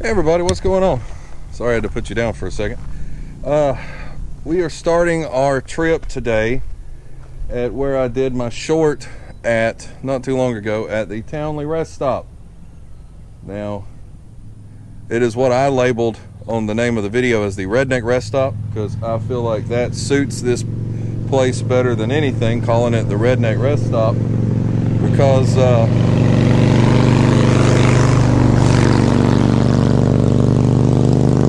Hey everybody, what's going on? Sorry I had to put you down for a second. We are starting our trip today at where I did my short at not too long ago at the Townley rest stop. Now, it is what I labeled on the name of the video as the redneck rest stop because I feel like that suits this place better than anything, calling it the redneck rest stop, because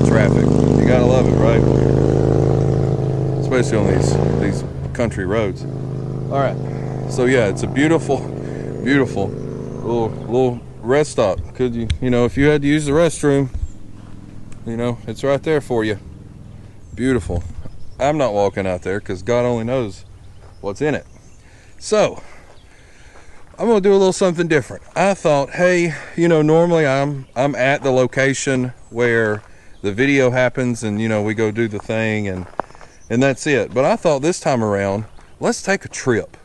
traffic, you gotta love it, right? Especially on these country roads. All right, so yeah, it's a beautiful little rest stop. Could you know, if you had to use the restroom, you know, it's right there for you. Beautiful. I'm not walking out there because God only knows what's in it. So I'm gonna do a little something different. I thought, hey, you know, normally I'm at the location where the video happens and, you know, we go do the thing and that's it. But I thought this time around, let's take a trip.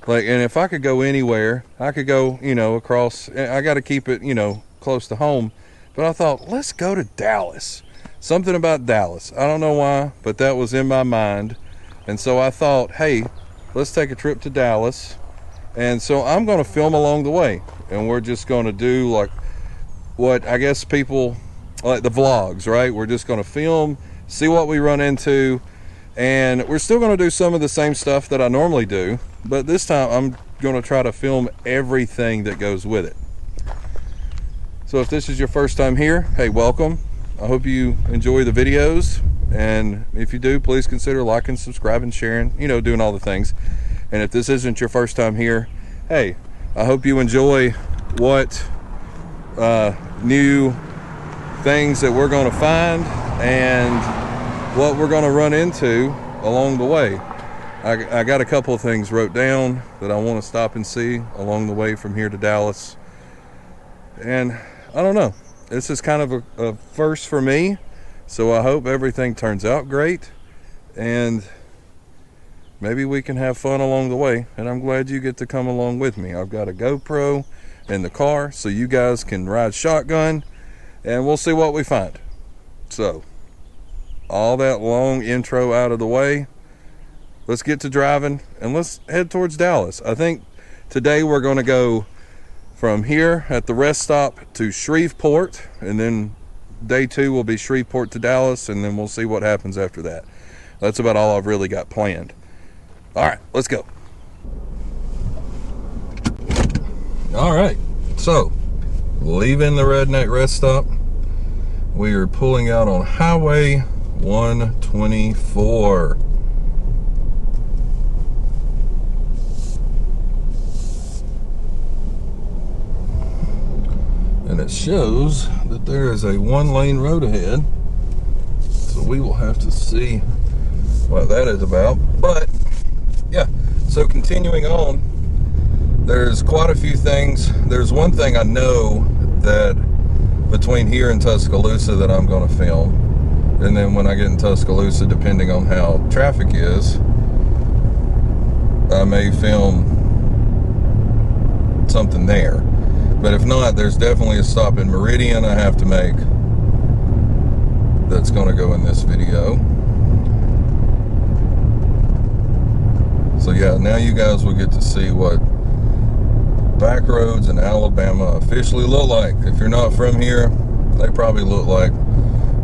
Like, and if I could go anywhere, I could go, you know, across. I got to keep it, you know, close to home. But I thought, let's go to Dallas. Something about Dallas. I don't know why, but that was in my mind. And so I thought, hey, let's take a trip to Dallas. And so I'm going to film along the way. And we're just going to do like what I guess people like the vlogs, right? We're just going to film, see what we run into. And we're still going to do some of the same stuff that I normally do. But this time I'm going to try to film everything that goes with it. So if this is your first time here, hey, welcome. I hope you enjoy the videos. And if you do, please consider liking, subscribing, sharing, you know, doing all the things. And if this isn't your first time here, hey, I hope you enjoy what new things that we're going to find and what we're going to run into along the way. I got a couple of things wrote down that I want to stop and see along the way from here to Dallas. And I don't know, this is kind of a first for me, so I hope everything turns out great and maybe we can have fun along the way. And I'm glad you get to come along with me. I've got a GoPro in the car so you guys can ride shotgun and we'll see what we find. So all that long intro out of the way, let's get to driving and let's head towards Dallas. I think today we're going to go from here at the rest stop to Shreveport, and then day 2 will be Shreveport to Dallas, and then we'll see what happens after that. That's about all I've really got planned. All right, let's go. All right, so leaving the redneck rest stop, we are pulling out on Highway 124. And it shows that there is a 1-lane road ahead. So we will have to see what that is about. But yeah, so continuing on, there's quite a few things. There's one thing I know that between here and Tuscaloosa that I'm going to film. And then when I get in Tuscaloosa, depending on how traffic is, I may film something there. But if not, there's definitely a stop in Meridian I have to make that's going to go in this video. So yeah, now you guys will get to see what back roads in Alabama officially look like. If you're not from here, they probably look like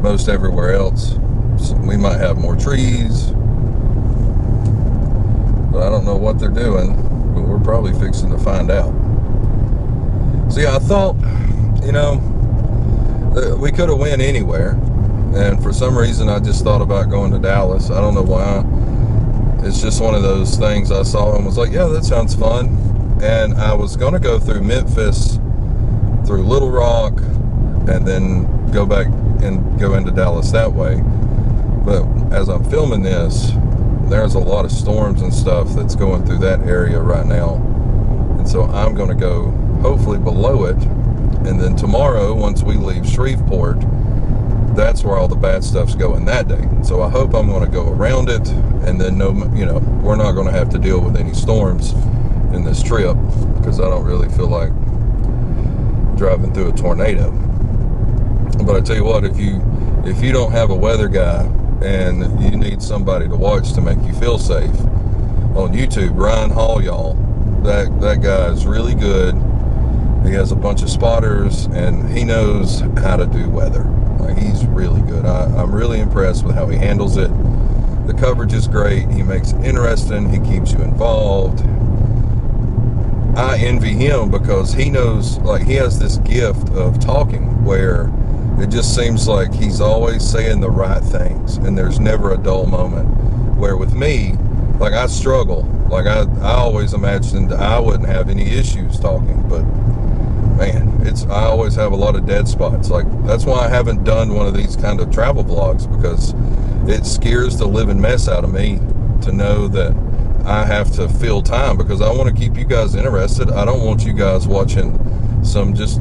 most everywhere else. So we might have more trees, but I don't know what they're doing, but we're probably fixing to find out. So yeah, I thought, you know, we could have went anywhere, and for some reason I just thought about going to Dallas. I don't know why. It's just one of those things I saw and was like, yeah, that sounds fun. And I was going to go through Memphis, through Little Rock, and then go back and go into Dallas that way. But as I'm filming this, there's a lot of storms and stuff that's going through that area right now. And so I'm going to go hopefully below it. And then tomorrow, once we leave Shreveport, that's where all the bad stuff's going that day. So I hope I'm going to go around it, and then you know, we're not going to have to deal with any storms in this trip, because I don't really feel like driving through a tornado. But I tell you what, if you don't have a weather guy and you need somebody to watch to make you feel safe, on YouTube, Ryan Hall, y'all, that guy is really good. He has a bunch of spotters, and he knows how to do weather. Like, he's really good. I'm really impressed with how he handles it. The coverage is great. He makes it interesting. He keeps you involved. I envy him because he knows, like, he has this gift of talking where it just seems like he's always saying the right things, and there's never a dull moment. Where with me, like, I struggle. Like, I always imagined I wouldn't have any issues talking, but man, I always have a lot of dead spots. Like, that's why I haven't done one of these kind of travel vlogs, because it scares the living mess out of me to know that I have to fill time, because I want to keep you guys interested. I don't want you guys watching some just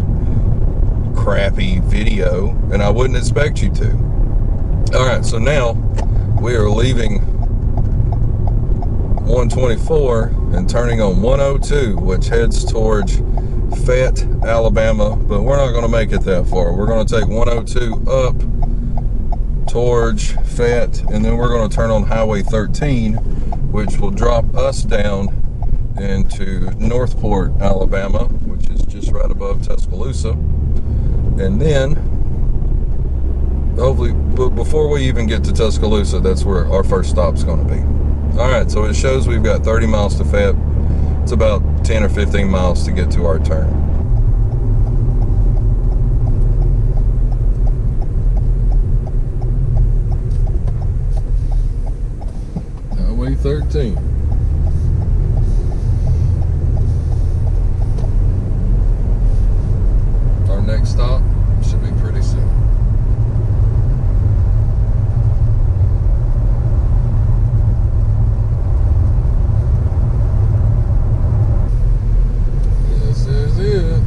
crappy video, and I wouldn't expect you to. All right, so now we are leaving 124 and turning on 102, which heads towards Fayette, Alabama, but we're not going to make it that far. We're going to take 102 up towards Fayette, and then we're going to turn on Highway 13, which will drop us down into Northport, Alabama, which is just right above Tuscaloosa. And then, hopefully, before we even get to Tuscaloosa, that's where our first stop's going to be. All right, so it shows we've got 30 miles to Fayette. It's about 10 or 15 miles to get to our turn. Highway 13. Our next stop should be pretty soon. This is it.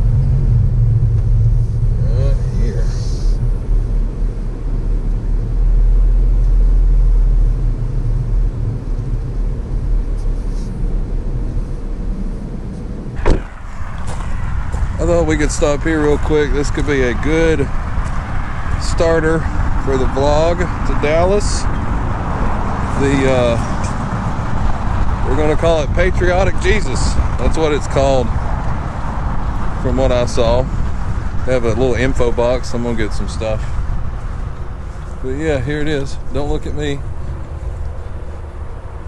Right here. I thought we could stop here real quick. This could be a good starter for the vlog to Dallas. We're going to call it Patriotic Jesus. That's what it's called from what I saw. They have a little info box. I'm going to get some stuff. But yeah, here it is. Don't look at me.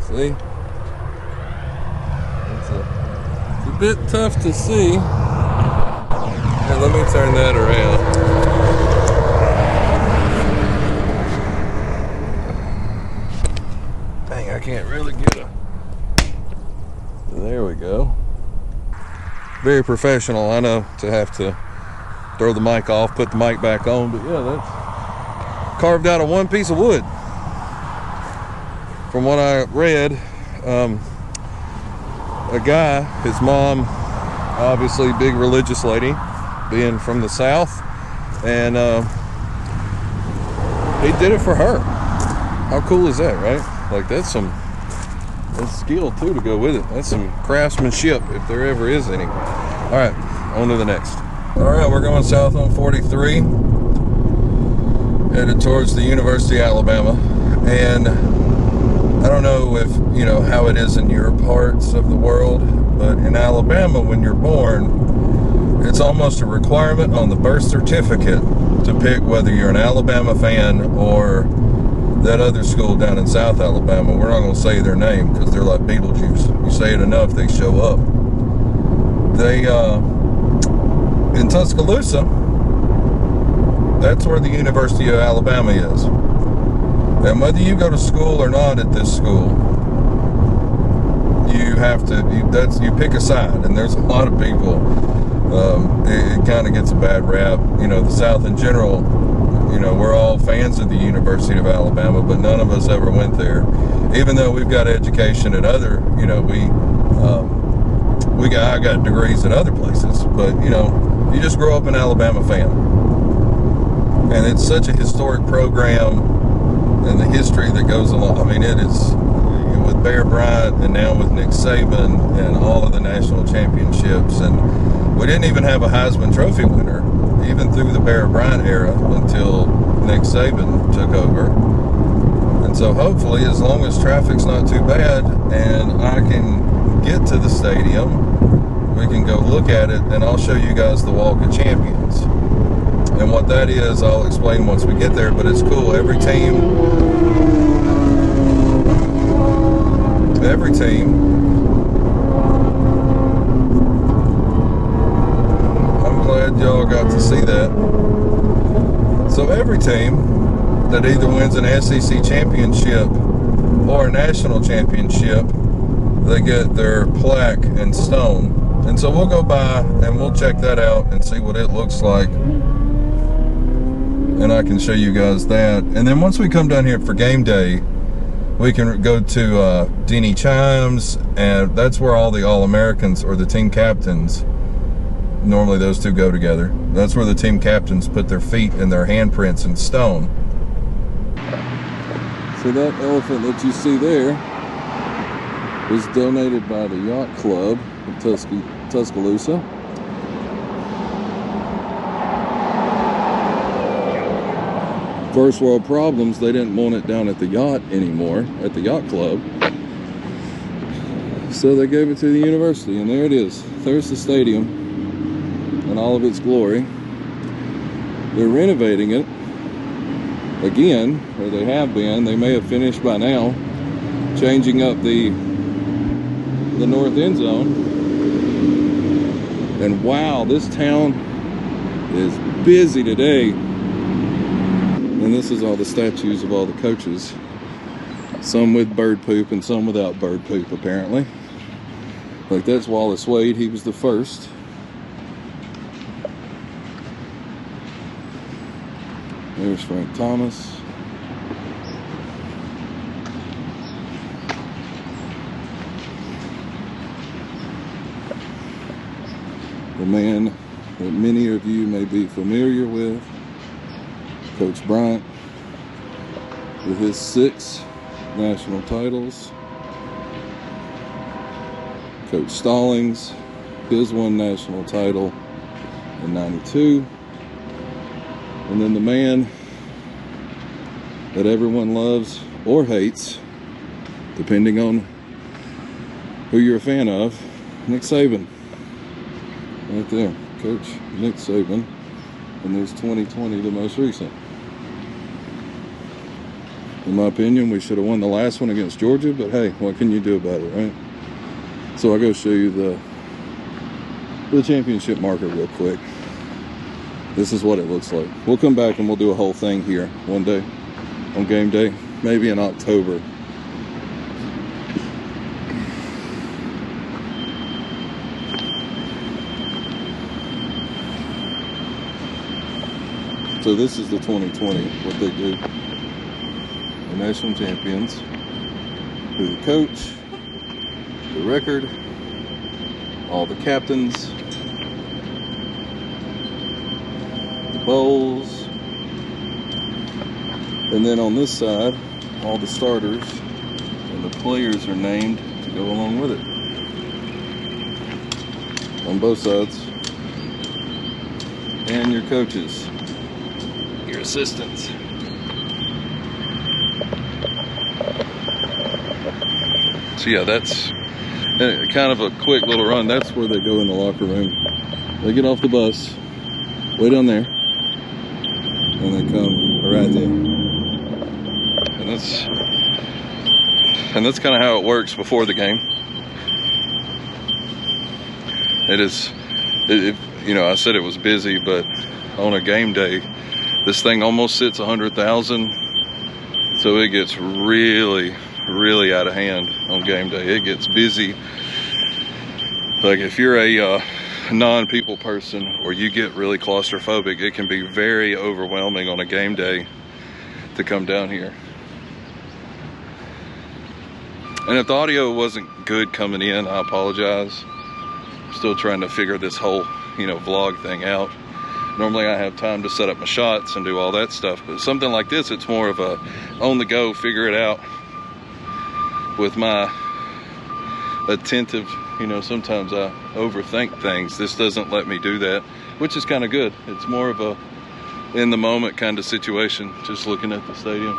See? It's a bit tough to see. Here, let me turn that around. Dang, I can't really get a... There we go. Very professional, I know, to have to throw the mic off, put the mic back on, but yeah, that's carved out of one piece of wood. From what I read, a guy, his mom, obviously big religious lady, being from the South, and he did it for her. How cool is that, right? Like, that's skill too to go with it. That's some craftsmanship, if there ever is any. All right, on to the next. All right, we're going south on 43, headed towards the University of Alabama. And I don't know if you know how it is in your parts of the world, but in Alabama, when you're born, it's almost a requirement on the birth certificate to pick whether you're an Alabama fan or that other school down in South Alabama. We're not going to say their name because they're like Beetlejuice. You say it enough, they show up. They, in Tuscaloosa, that's where the University of Alabama is. And whether you go to school or not at this school, you have to, you pick a side. And there's a lot of people, it kind of gets a bad rap. You know, the South in general, you know, we're all fans of the University of Alabama, but none of us ever went there. Even though we've got education at other, you know, I got degrees at other places, but you know, you just grow up an Alabama fan. And it's such a historic program, and the history that goes along. I mean, it is, with Bear Bryant and now with Nick Saban and all of the national championships, and we didn't even have a Heisman Trophy winner, even through the Bear Bryant era until Nick Saban took over. And so hopefully, as long as traffic's not too bad and I can get to the stadium, we can go look at it, and I'll show you guys the Walk of Champions. And what that is, I'll explain once we get there, but it's cool. Every team, I'm glad y'all got to see that. So every team that either wins an SEC championship or a national championship, they get their plaque and stone. And so we'll go by and we'll check that out and see what it looks like. And I can show you guys that. And then once we come down here for game day, we can go to Denny Chimes, and that's where all the All-Americans or the team captains, normally those two go together. That's where the team captains put their feet and their handprints in stone. So that elephant that you see there was donated by the Yacht Club of Tuscaloosa. First world problems, they didn't want it down at the yacht anymore, at the Yacht Club. So they gave it to the university, and there it is. There's the stadium in all of its glory. They're renovating it again, or they have been. They may have finished by now, changing up the north end zone. And wow, this town is busy today. And this is all the statues of all the coaches. Some with bird poop and some without bird poop, apparently. Like that's Wallace Wade, he was the first. There's Frank Thomas. The man that many of you may be familiar with, Coach Bryant, with his 6 national titles. Coach Stallings, his 1 national title in '92. And then the man that everyone loves or hates, depending on who you're a fan of, Nick Saban. Right there, Coach Nick Saban. And there's 2020, the most recent. In my opinion, we should have won the last one against Georgia, but hey, what can you do about it, right? So I'll go show you the championship marker real quick. This is what it looks like. We'll come back and we'll do a whole thing here one day on game day, maybe in October. So this is the 2020, what they do. The national champions, who the coach, the record, all the captains, the bowls, and then on this side, all the starters and the players are named to go along with it. On both sides. And your coaches. Your assistants. So yeah, that's kind of a quick little run. That's where they go in the locker room. They get off the bus, way down there, and they come right there. And that's kind of how it works before the game. You know, I said it was busy, but on a game day, this thing almost sits 100,000, so it gets really, really out of hand on game day. It gets busy. Like if you're a non-people person or you get really claustrophobic, it can be very overwhelming on a game day to come down here. And if the audio wasn't good coming in, I apologize. I'm still trying to figure this whole, vlog thing out. Normally I have time to set up my shots and do all that stuff, but something like this, it's more of a on the go, figure it out with my attentive, sometimes I overthink things. This doesn't let me do that. which is kind of good. It's more of a in the moment kind of situation, just looking at the stadium.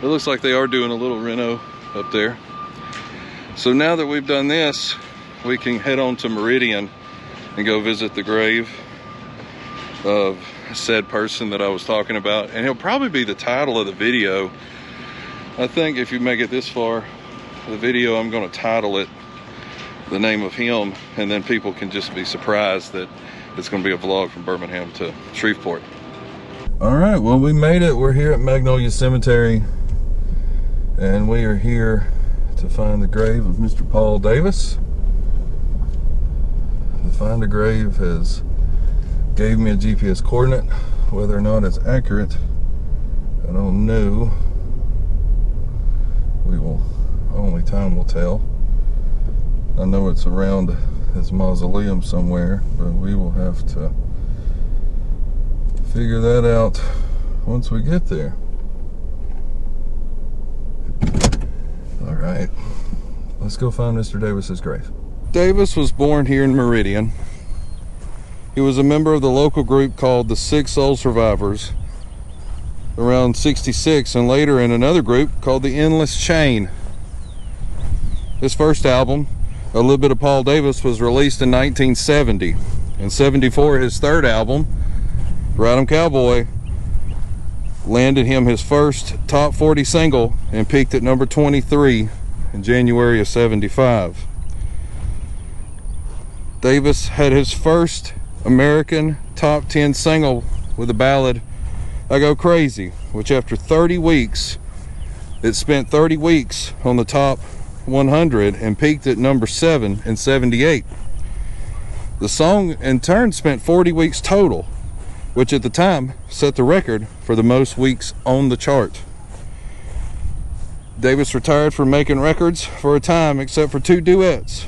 It looks like they are doing a little reno up there. So now that we've done this, we can head on to Meridian and go visit the grave of said person that I was talking about. And he'll probably be the title of the video. I think if you make it this far, the video, I'm going to title it the name of him, and then people can just be surprised that it's going to be a vlog from Birmingham to Shreveport. All right, well, we made it. We're here at Magnolia Cemetery, and we are here to find the grave of Mr. Paul Davis. The Find a Grave has gave me a GPS coordinate. Whether or not it's accurate, I don't know. Only time will tell. I know it's around his mausoleum somewhere, but we will have to figure that out once we get there. All right, let's go find Mr. Davis's grave. Davis was born here in Meridian. He was a member of the local group called the Six Soul Survivors around '66, and later in another group called the Endless Chain. His first album, A Little Bit of Paul Davis, was released in 1970. In '74, his third album, Ride 'em Cowboy, landed him his first top 40 single and peaked at number 23 in January of '75. Davis had his first American top 10 single with the ballad I Go Crazy, which after 30 weeks, it spent 30 weeks on the top 100 and peaked at number 7 in '78. The song in turn spent 40 weeks total, which at the time set the record for the most weeks on the chart. Davis retired from making records for a time, except for 2 duets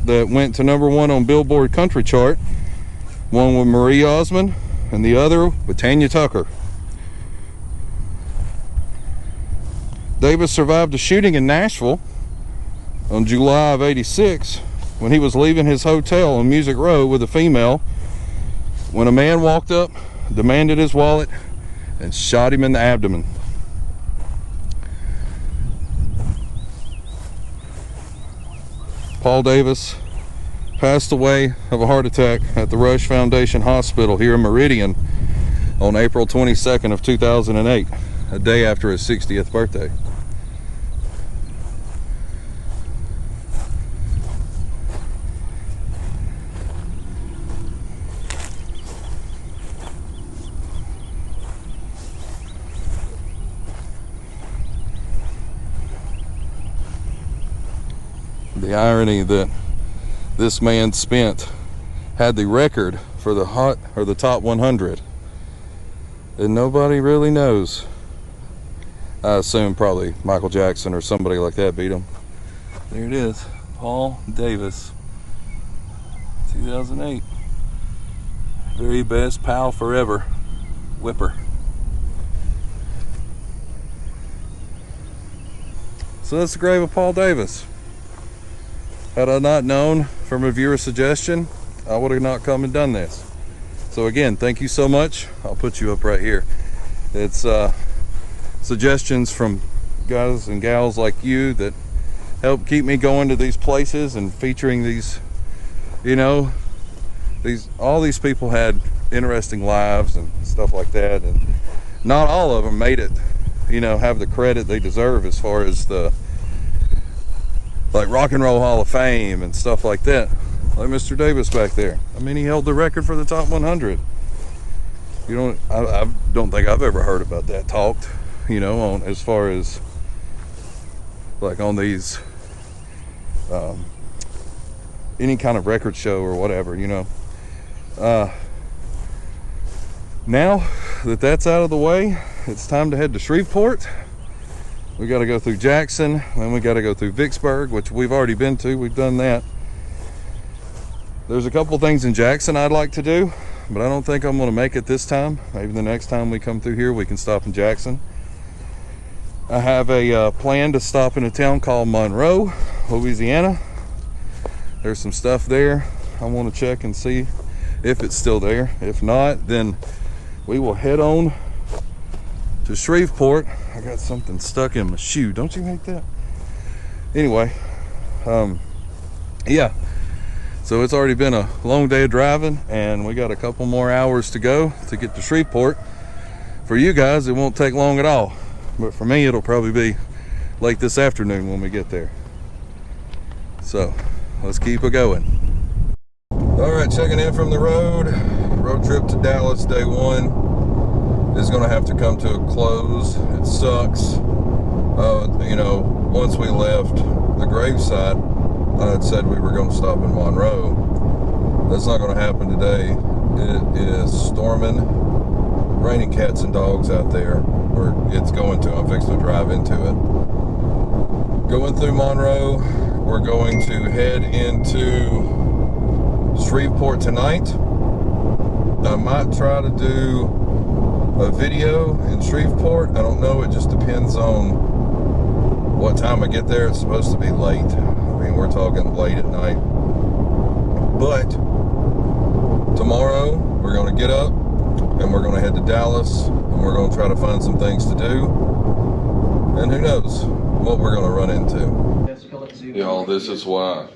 that went to number 1 on Billboard Country Chart, one with Marie Osmond and the other with Tanya Tucker. Davis survived a shooting in Nashville on July of '86 when he was leaving his hotel on Music Row with a female, when a man walked up, demanded his wallet, and shot him in the abdomen. Paul Davis passed away of a heart attack at the Rush Foundation Hospital here in Meridian on April 22nd of 2008, a day after his 60th birthday. The irony that this man had the record for the top 100, and nobody really knows. I assume probably Michael Jackson or somebody like that beat him. There it is, Paul Davis, 2008. Very best pal forever, Whipper. So that's the grave of Paul Davis. Had I not known from a viewer suggestion, I would have not come and done this. So again, thank you so much. I'll put you up right here. It's suggestions from guys and gals like you that help keep me going to these places and featuring these, you know, all these people had interesting lives and stuff like that, and not all of them made it, you know, have the credit they deserve as far as the like Rock and Roll Hall of Fame and stuff like that, like Mr. Davis back there. I mean, he held the record for the top 100. I don't think I've ever heard about that talked, you know, on as far as like on these any kind of record show or whatever, you know. Now that that's out of the way, it's time to head to Shreveport. We got to go through Jackson, then we got to go through Vicksburg, which we've already been to. We've done that. There's a couple things in Jackson I'd like to do, but I don't think I'm going to make it this time. Maybe the next time we come through here, we can stop in Jackson. I have a plan to stop in a town called Monroe, Louisiana. There's some stuff there I want to check and see if it's still there. If not, then we will head on to Shreveport. I got something stuck in my shoe. Don't you hate that? Anyway, yeah. So it's already been a long day of driving, and we got a couple more hours to go to get to Shreveport. For you guys, it won't take long at all. But for me, it'll probably be late this afternoon when we get there. So let's keep it going. All right, checking in from the road. Road trip to Dallas, day one, is gonna have to come to a close. It sucks. You know, once we left the gravesite, I had said we were gonna stop in Monroe. That's not gonna happen today. It is storming, raining cats and dogs out there, or it's going to. I'm fixing to drive into it. Going through Monroe, we're going to head into Shreveport tonight. I might try to do a video in Shreveport. I don't know, it just depends on what time I get there. It's supposed to be late. I mean, we're talking late at night. But tomorrow we're going to get up and we're going to head to Dallas, and we're going to try to find some things to do, and who knows what we're going to run into. Y'all, this is why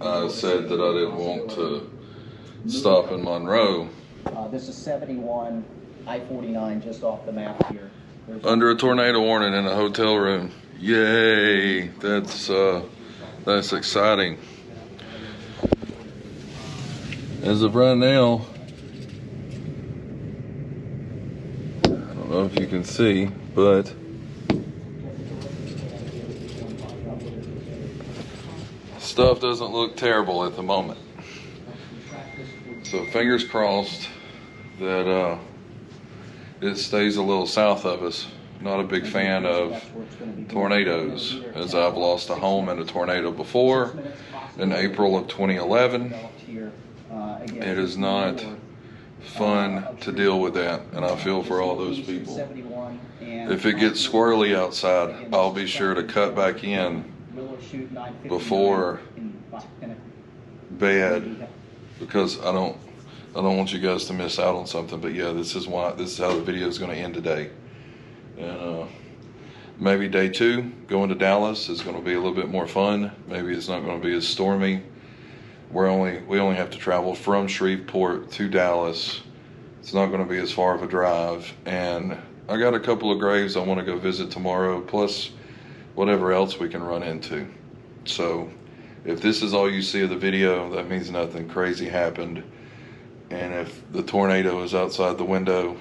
I said that I didn't want to stop in Monroe. This is 71 I-49 just off the map here. Under a tornado warning in a hotel room. Yay! That's exciting. As of right now, I don't know if you can see, but stuff doesn't look terrible at the moment. So fingers crossed that it stays a little south of us. Not a big fan of tornadoes, as I've lost a home in a tornado before in April of 2011. It is not fun to deal with that, and I feel for all those people. If it gets squirrely outside, I'll be sure to cut back in before bed, because I don't want you guys to miss out on something. But yeah, this is how the video is going to end today. And maybe day two, going to Dallas, is going to be a little bit more fun. Maybe it's not going to be as stormy. We only have to travel from Shreveport to Dallas. It's not going to be as far of a drive, and I got a couple of graves I want to go visit tomorrow, plus whatever else we can run into. So if this is all you see of the video, that means nothing crazy happened. And if the tornado is outside the window,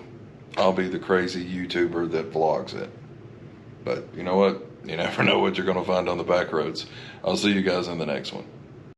I'll be the crazy YouTuber that vlogs it. But you know what? You never know what you're going to find on the back roads. I'll see you guys in the next one.